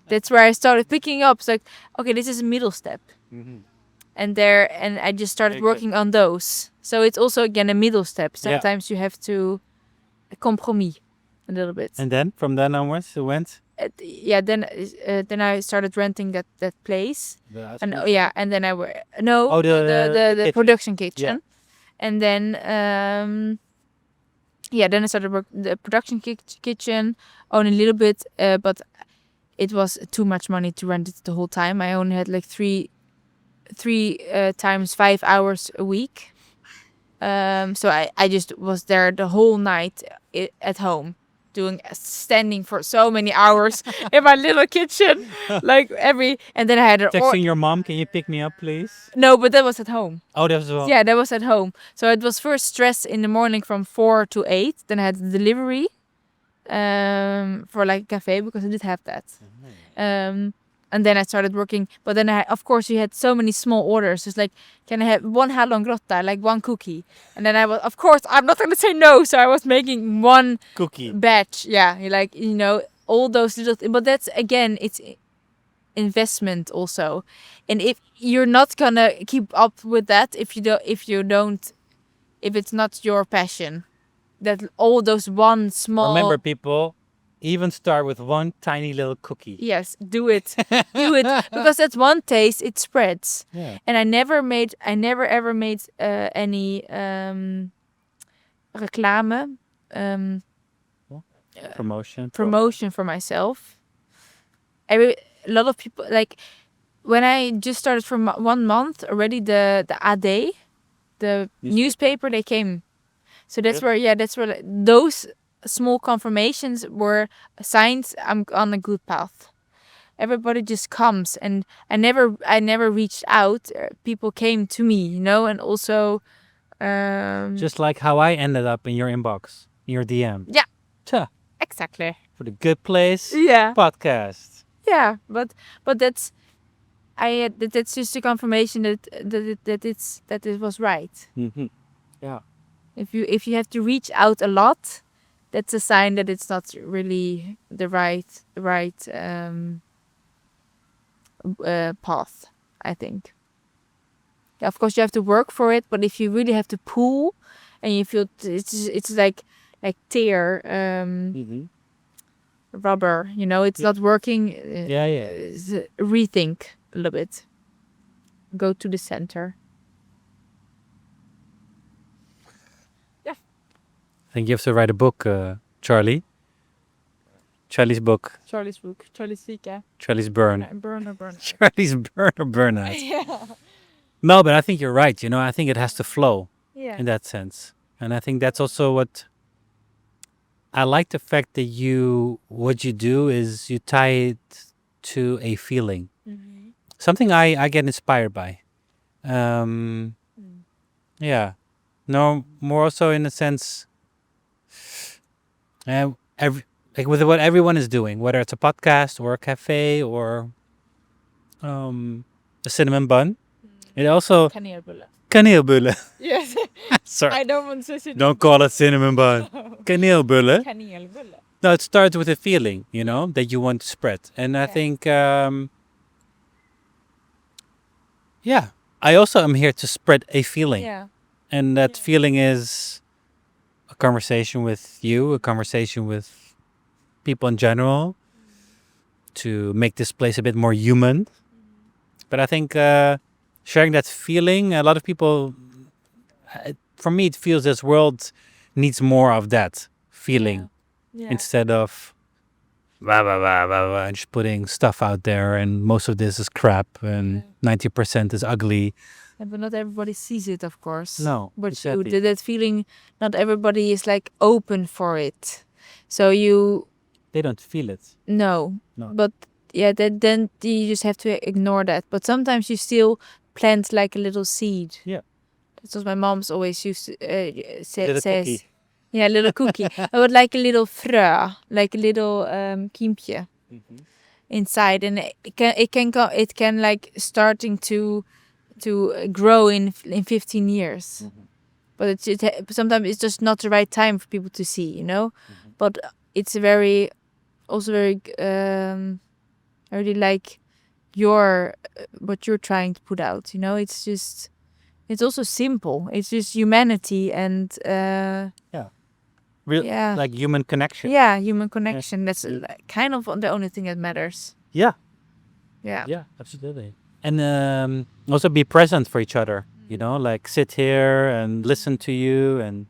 That's where I started picking up. So like, okay, this is a middle step. And I just started working on those. So it's also, again, a middle step. Sometimes you have to compromise a little bit. And then from then onwards, it went. Then I started renting that place. And and then I were the the kitchen. production kitchen. Yeah. And then then I started work the production kitchen, own a little bit, but it was too much money to rent it the whole time. I only had like three times 5 hours a week. So I just was there the whole night at home, standing for so many hours in my little kitchen, like and then I had Texting your mom, can you pick me up, please? No, but that was at home. Oh, that was well. Yeah, that was at home. So it was first stress in the morning from 4 to 8. Then I had the delivery for like a cafe, because I did have that. And then I started working, but then of course you had so many small orders. It's like, can I have one hallongrotta, like one cookie? And then of course, I'm not going to say no. So I was making one cookie batch. Yeah, like, all those little, but that's, again, it's investment also. And if you're not going to keep up with that, if it's not your passion, that all those one small. Remember, people, even start with one tiny little cookie. Yes, do it. Do it. Because that's one taste, it spreads. Yeah. And I never ever made any reclame. Promotion For myself. A lot of people, like, when I just started from 1 month already, the AD, the newspaper, they came. So that's where those small confirmations were signs I'm on a good path. Everybody just comes, and I never reached out. People came to me, and also just like how I ended up in your inbox, in your DM. Yeah. Tuh. Exactly. For the Good Place podcast. Yeah, but that's that's just a confirmation that it was right. Yeah. If you have to reach out a lot, that's a sign that it's not really the right path, I think. Yeah, of course you have to work for it, but if you really have to pull, and you feel it's like like tear rubber. You know, it's not working. Yeah. Rethink a little bit. Go to the center. Yeah. I think you have to write a book, Charlie. Charlie's book. Charlie's book. Charlie's Zika. Charlie's burn. Burn. Charlie's burn or burnout. Yeah. No, but I think you're right. You know, I think it has to flow Yeah. in that sense. And I think that's also what I like, the fact that what you do is you tie it to a feeling. Something I get inspired by. Yeah. No, more so in a sense, like with what everyone is doing, whether it's a podcast or a cafe or a cinnamon bun. It also Kaneelbullen. kaneelbullen. Yes. Sorry, I don't want to say don't call it cinnamon bun. Kaneelbullen. Kaneelbullen. No, it starts with a feeling, you know, that you want to spread. And I think, I also am here to spread a feeling. Yeah. And that feeling is a conversation with you, a conversation with people in general, to make this place a bit more human. But I think sharing that feeling, a lot of people, for me, it feels this world needs more of that feeling instead of blah, blah, blah, blah, blah, and just putting stuff out there. And most of this is crap and 90% is ugly. But not everybody sees it, of course. No, But exactly. that feeling, not everybody is like open for it. So They don't feel it. no. No. But yeah, then you just have to ignore that. But sometimes you still plant like a little seed. Yeah. That's what my mom's always used to Little says. cookie. Yeah, little cookie. But like a little frö, like a little kiempje inside, and it can like starting to grow in 15 years. But sometimes it's just not the right time for people to see, you know. But it's very I really like what you're trying to put out, you know. It's also simple. It's just humanity and Real, yeah. like human connection. yeah, human connection. That's kind of the only thing that matters. Yeah. Yeah. Yeah, absolutely. And also be present for each other, you know, like sit here and listen to you and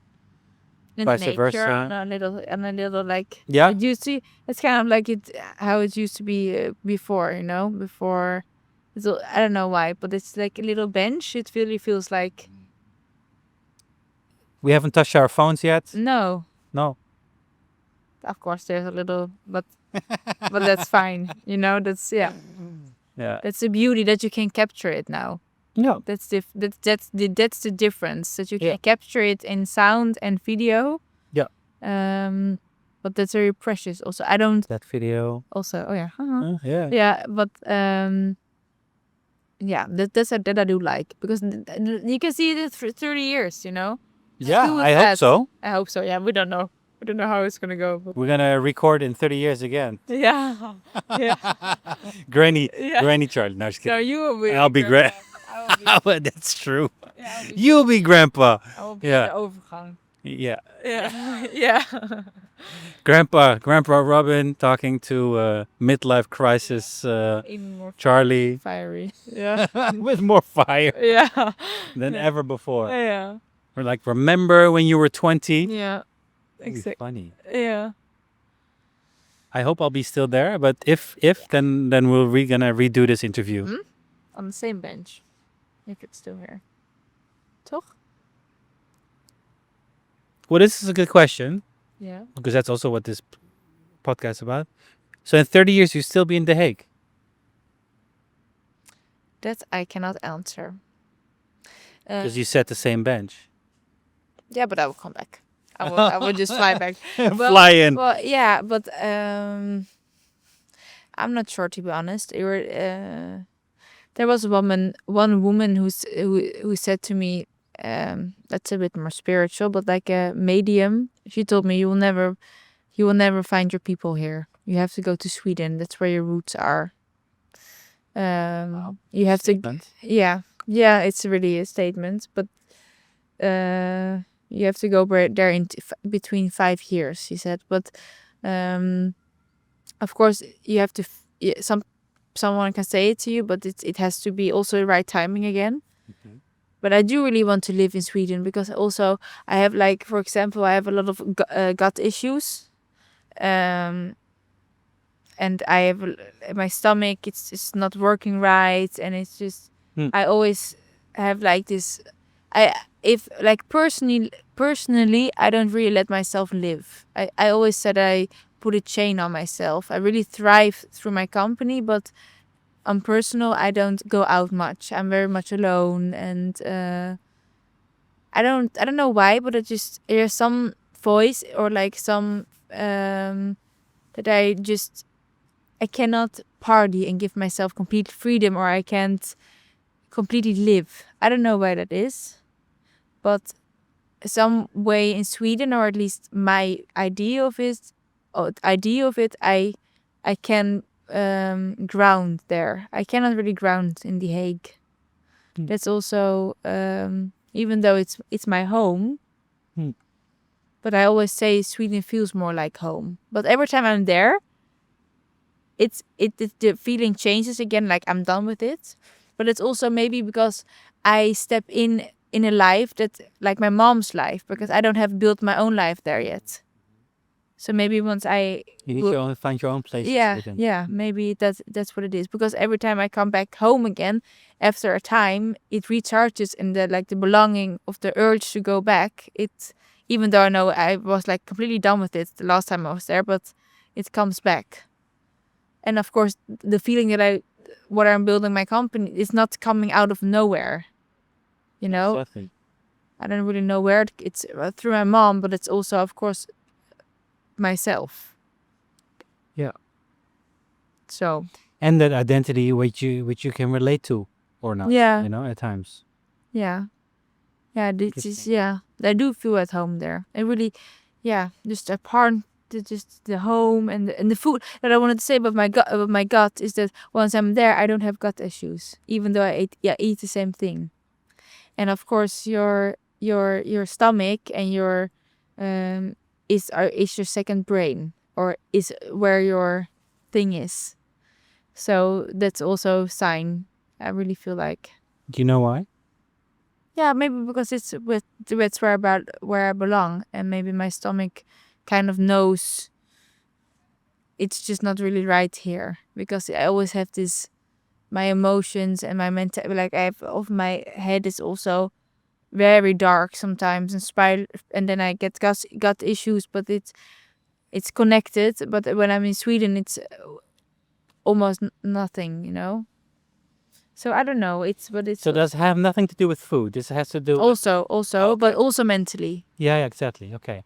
And vice nature versa. and a little like Yeah. it used to. It's kind of like how it used to be before, you know. Before, I don't know why, but it's like a little bench. It really feels like We haven't touched our phones yet. no. No. Of course, there's a little, but that's fine. You know, that's Yeah. that's the beauty that you can capture it now. No. That's the difference, that you can Yeah. capture it in sound and video. Yeah. But that's very precious. Also, I don't. That video. Also, oh yeah. Yeah. Yeah, but yeah, that I do like, because you can see it for 30 years. You know. Yeah, do with I hope that. so. I hope so. Yeah, we don't know. We don't know how it's gonna go. But We're gonna record in 30 years again. yeah. Yeah. Granny, Yeah. Granny Charlie. No, just So kidding. you will be. I'll be great. I will be. That's true. Yeah, I'll be- You'll be grandpa. I will be Yeah. de overgang. Yeah. Yeah. Yeah. Grandpa Robin talking to midlife crisis Even more Charlie fiery. Yeah. with more fire Yeah. than ever before. Yeah. We're like, remember when you were 20? Yeah. That'd be Exactly. funny. Yeah. I hope I'll be still there, but if then we're gonna redo this interview. On the same bench. If it's still here. Toch? Well, this is a good question Yeah. because that's also what this podcast is about. So in 30 years, you still be in The Hague? That I cannot answer. Because you sat the same bench. Yeah, but I will come back. I will just fly back. Fly in. Well, yeah, but I'm not sure, to be honest. There was one woman who said to me, that's a bit more spiritual, but like a medium. She told me, you will never find your people here. You have to go to Sweden. That's where your roots are. Wow. You have to. Statement. Yeah, it's really a statement, but You have to go there in between 5 years, he said. But of course, you have to. Someone can say it to you, but it has to be also the right timing again. But I do really want to live in Sweden because also I have, like, for example, I have a lot of gut issues, and I have my stomach. It's not working right, and it's just I always have like this. If like personally, I don't really let myself live. I always said I put a chain on myself. I really thrive through my company, but on personal, I don't go out much. I'm very much alone, and I don't know why, but it just there's some voice or like some that I cannot party and give myself complete freedom, or I can't completely live. I don't know why that is, but some way in Sweden, or at least my idea of it, I can ground there. I cannot really ground in The Hague. That's also even though it's my home. But I always say Sweden feels more like home. But every time I'm there, the feeling changes again. Like I'm done with it. But it's also maybe because I step in a life that like my mom's life, because I don't have built my own life there yet. So maybe once you need to find your own place. Yeah, maybe that's what it is. Because every time I come back home again, after a time, it recharges, and the belonging of the urge to go back. Even though I know I was like completely done with it the last time I was there, but it comes back. And of course, the feeling that what I'm building my company is not coming out of nowhere. You know, Exactly. I don't really know where it's through my mom, but it's also, of course, myself. Yeah. So. And that identity which you can relate to or not. Yeah. You know, at times. Yeah. Yeah. This is I do feel at home there. I really, just a part. Just the home and the food that I wanted to say about my gut is that once I'm there, I don't have gut issues, even though I eat the same thing. And of course, your stomach and your is your second brain, or is where your thing is. So that's also a sign. I really feel like. Do you know why? Yeah, maybe because it's where I belong, and maybe my stomach kind of knows it's just not really right here, because I always have this, my emotions and my mental, like my head is also very dark sometimes and spiral, and then I get gut issues, but it's connected. But when I'm in Sweden, it's almost nothing, you know. So I don't know. So does it have nothing to do with food? This has to do also, okay. But also mentally. Yeah, exactly. Okay.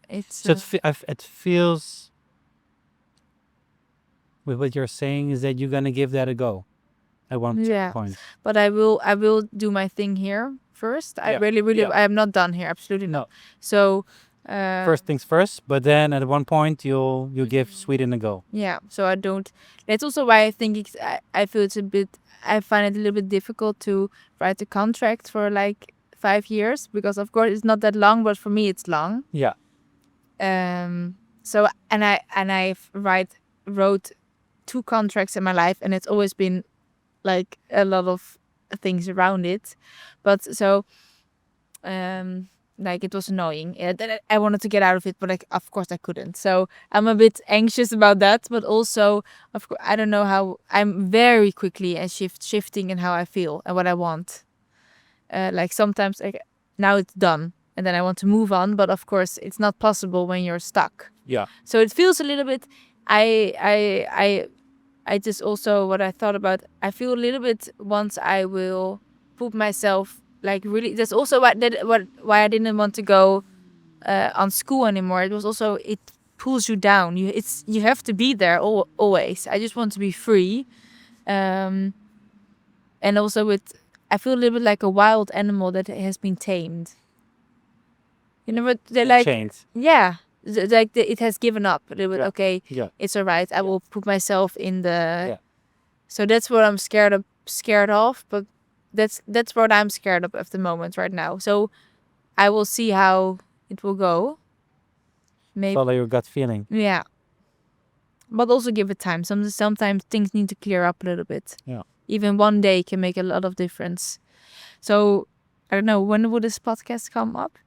It's so it feels, with what you're saying, is that you're gonna give that a go at one point. But I will do my thing here first. I really I am not done here. Absolutely not. So first things first, but then at one point you'll give Sweden a go. Yeah. So I don't. That's also why I think I feel it's a bit. I find it a little bit difficult to write a contract for like 5 years, because of course it's not that long, but for me it's long. Yeah. So I wrote 2 contracts in my life, and it's always been like a lot of things around it, but so like it was annoying. I wanted to get out of it, but of course I couldn't. So I'm a bit anxious about that, but also of course I don't know how. I'm very quickly and shifting in how I feel and what I want. Like sometimes now it's done, and then I want to move on, but of course it's not possible when you're stuck. Yeah. So it feels a little bit. I just also, what I thought about, I feel a little bit once I will put myself like really. That's also why I didn't want to go on school anymore. It was also, it pulls you down. You have to be there always. I just want to be free, and also I feel a little bit like a wild animal that has been tamed. You know what they're like? Chained. Yeah. Like it has given up a little bit. Okay, it's all right. I will put myself in the. So that's what I'm scared of. But that's what I'm scared of at the moment right now. So I will see how it will go. Maybe, Follow your gut feeling. yeah, but also give it time. Sometimes things need to clear up a little bit. Yeah. Even one day can make a lot of difference. So I don't know, when will this podcast come up?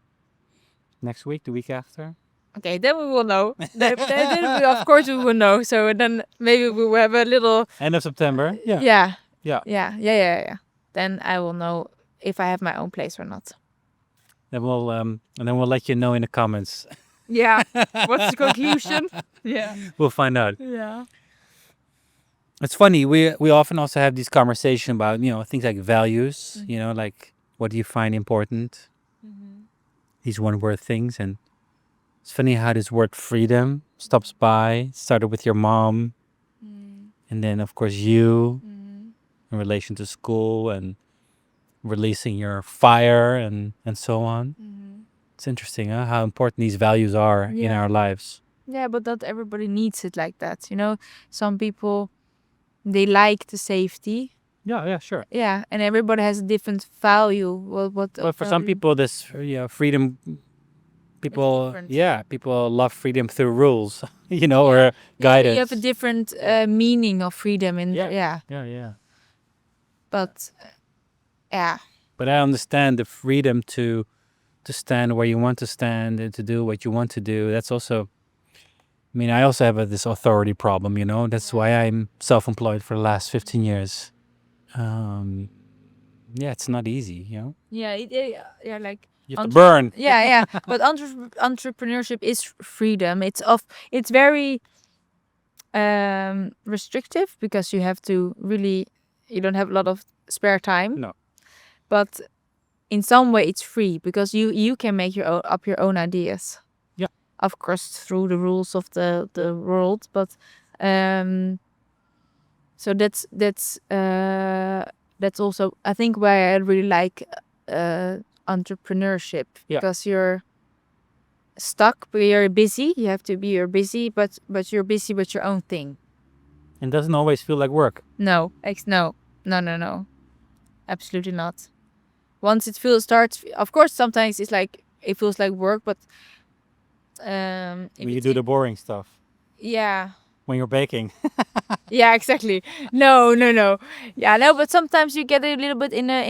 Next week, the week after. Okay, then we will know. Of course we will know. So then maybe we will have a little. End of September. Yeah. Yeah. Yeah. Yeah. Then I will know if I have my own place or not. Then we'll let you know in the comments. Yeah. What's the conclusion? Yeah. We'll find out. Yeah. It's funny. We often also have these conversations about things like values. Like what do you find important? These one-word things, and it's funny how this word freedom stops by. Started with your mom, and then of course you, in relation to school and releasing your fire and so on. It's interesting, huh? How important these values are in Yeah. our lives. Yeah, but not everybody needs it like that. Some people, they like the safety. Yeah, sure. Yeah, and everybody has a different value. But for some people, this freedom. People, different. people love freedom through rules, or guidance. You have a different meaning of freedom. Yeah. But yeah. But I understand the freedom to stand where you want to stand and to do what you want to do. That's also, I also have this authority problem, That's why I'm self-employed for the last 15 years. It's not easy, Yeah, like you have to burn. Yeah. But entrepreneurship is freedom. It's very restrictive because you have to really, you don't have a lot of spare time. No. But in some way it's free because you can make your own ideas. Yeah. Of course, through the rules of the world, but so that's also, I think, why I really like entrepreneurship. Yeah. Because you're stuck, but you're busy. You're busy, but you're busy with your own thing. It doesn't always feel like work. No. No. Absolutely not. Once it starts, of course, sometimes it's like it feels like work, but when you do the boring stuff. Yeah. When you're baking. Yeah, exactly. No. Yeah, no, but sometimes you get a little bit in a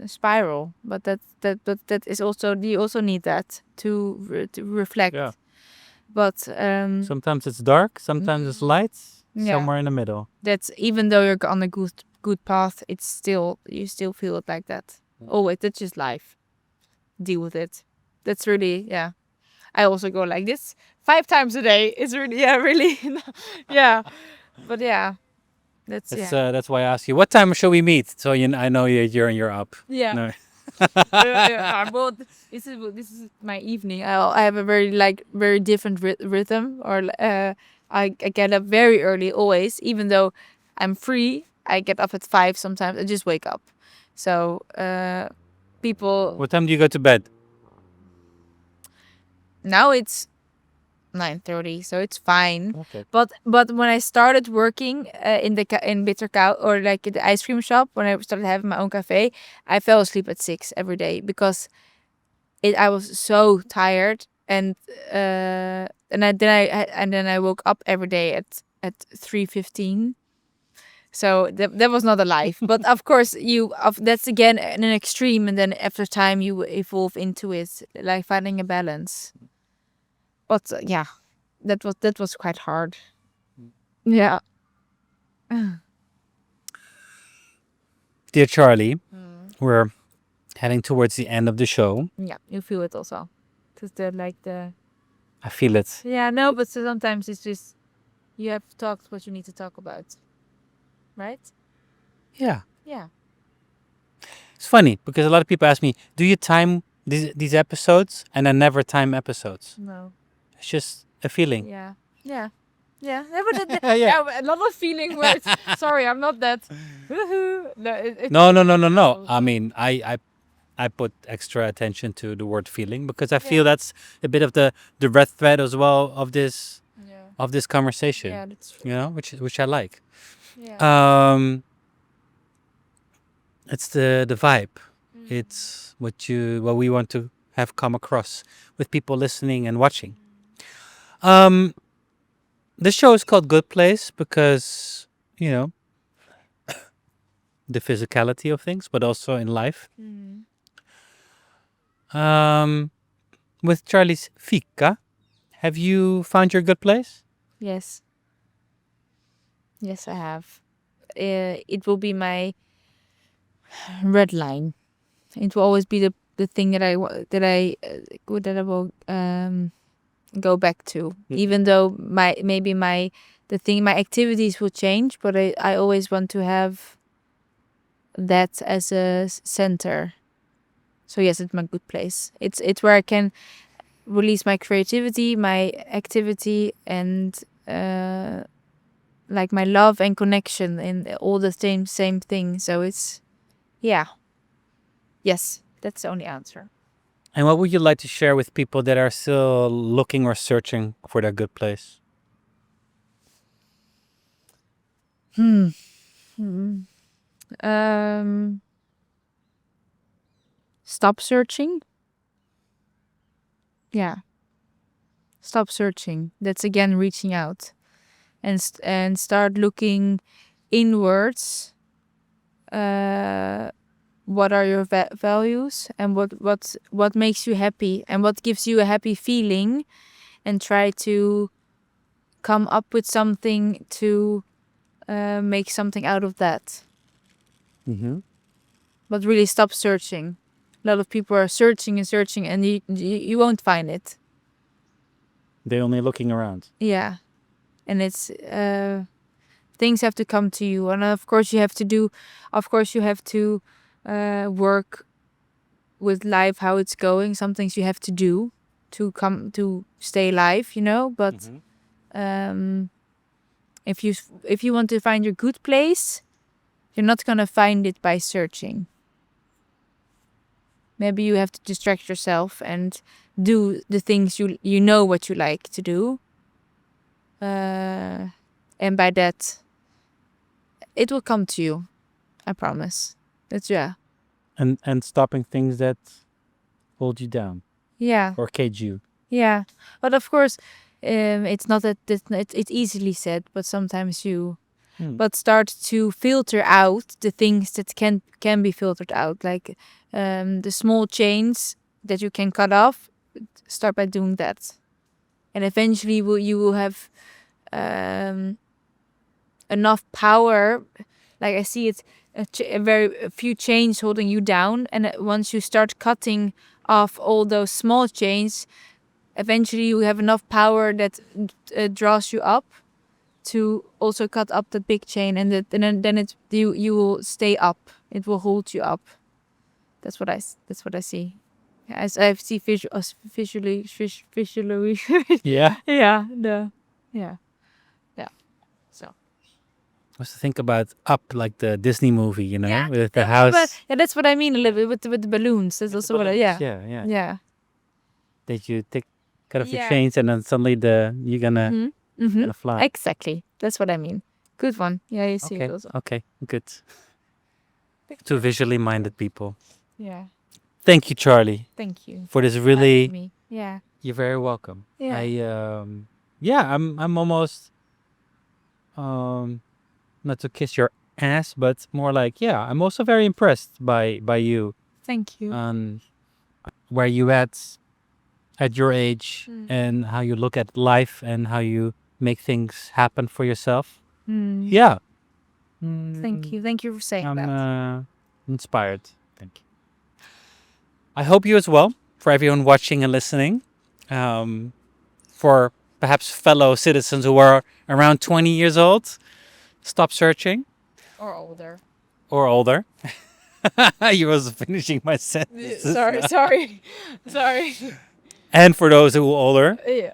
spiral, but that is also, you also need that to reflect. Yeah. But sometimes it's dark, sometimes it's light, Yeah. somewhere in the middle. That's, even though you're on a good path, it's still, you still feel it like that. Always, that's just life. Deal with it. That's really, yeah. I also go like this 5 times a day. It's really, really, yeah. But yeah, That's why I ask you, what time shall we meet? So I know you're up. Yeah. No. Well, this is my evening. I have a very different rhythm, or I get up very early always, even though I'm free. I get up at 5 sometimes. I just wake up. So people. What time do you go to bed? Now it's 9:30, so it's fine. Okay. But when I started working in Bitter Cow, or like at the ice cream shop, when I started having my own cafe, I fell asleep at 6 every day because I was so tired, and then I woke up every day at 3:15. So that was not a life. But of course, that's again an extreme, and then after time you evolve into it, like finding a balance. But yeah, that was quite hard. Yeah. Dear Charlie, we're heading towards the end of the show. Yeah, you feel it also. Because I feel it. Yeah, no, but sometimes it's just, you have talked what you need to talk about. Right? Yeah. Yeah. It's funny because a lot of people ask me, do you time these episodes? And I never time episodes. No. It's just a feeling. Yeah. Yeah. Yeah. But Yeah. A lot of feeling words. Sorry, I'm not that. No. I mean, I put extra attention to the word feeling because I feel that's a bit of the red thread as well of this conversation. Yeah, that's true. Which I like. Yeah. Um, it's the vibe. It's what we want to have come across with people listening and watching. Um, the show is called Good Place because you know the physicality of things, but also in life. Um, with Charlie's Fika, have you found your good place? Yes. Yes, I have. It will be my red line. It will always be the thing that that I will go back to. Even though my activities will change, but I always want to have that as a center. So yes, it's my good place. It's where I can release my creativity, my activity, and like my love and connection in all the same thing. So it's yes, that's the only answer. And what would you like to share with people that are still looking or searching for their good place? Stop searching. Yeah, stop searching. That's again reaching out, and start looking inwards. What are your values, and what makes you happy, and what gives you a happy feeling, and try to come up with something to make something out of that. Mm-hmm. But really stop searching. A lot of people are searching and searching, and you won't find it. They're only looking around. Yeah, and it's things have to come to you, and of course you have to work with life, how it's going. Some things you have to do to stay alive, but if you want to find your good place, you're not gonna find it by searching. Maybe you have to distract yourself and do the things you know what you like to do, and by that it will come to you, I promise. That's And stopping things that hold you down yeah or cage you. yeah but of course, it's not that it's easily said, but sometimes but start to filter out the things that can be filtered out, like the small chains that you can cut off. Start by doing that, and eventually you will have enough power. Like I see it, a few chains holding you down, and once you start cutting off all those small chains, eventually you have enough power that draws you up to also cut up the big chain, and then you will stay up. It will hold you up. That's what I see. As I see visually. Yeah. Yeah. Yeah. So. I was to think about Up, like the Disney movie, Yeah, with the but house. yeah, that's what I mean a little bit with the balloons. That's also what Yeah, yeah. yeah. That you cut off your Yeah. chains and then suddenly you're gonna fly. Exactly. That's what I mean. Good one. Yeah, you see it also. Okay, good. To visually minded people. Yeah. Thank you, Charlie, Thank you. for this Having really. me. Yeah. You're very welcome. Yeah. I'm almost not to kiss your ass, but more like, I'm also very impressed by you Thank you. and where you at your age and how you look at life and how you make things happen for yourself. Yeah. Thank you. Thank you for saying that. I'm inspired. Thank you. I hope you as well, for everyone watching and listening, for perhaps fellow citizens who are around 20 years old, stop searching. Or older. Or older. You was finishing my sentence. Sorry. And for those who are older. Yeah.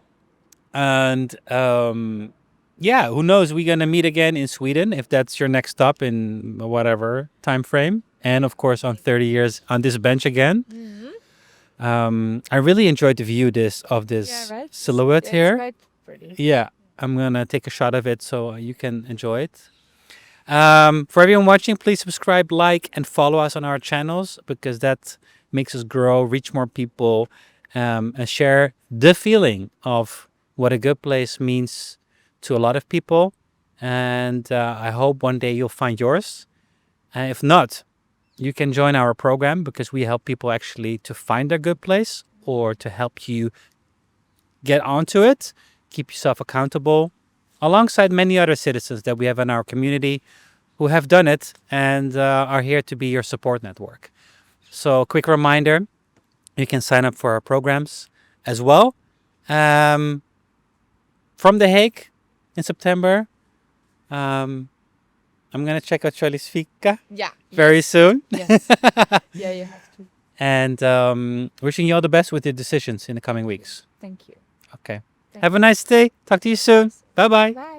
And who knows? We're gonna meet again in Sweden if that's your next stop in whatever time frame. And of course, on 30 years on this bench again. I really enjoyed the view of this silhouette here. Quite pretty. Yeah, I'm gonna take a shot of it so you can enjoy it. For everyone watching, please subscribe, like, and follow us on our channels because that makes us grow, reach more people, and share the feeling of what a good place means to a lot of people. And I hope one day you'll find yours. And if not, you can join our program because we help people actually to find their good place or to help you get onto it, keep yourself accountable, alongside many other citizens that we have in our community who have done it and are here to be your support network. So, quick reminder, you can sign up for our programs as well. From The Hague in September, I'm going to check out Charlie's Fika Yeah. very soon. Yes. Yeah, you have to. And wishing you all the best with your decisions in the coming weeks. Thank you. Okay. Thank Have a nice day. Talk to you soon. Bye-bye. Bye.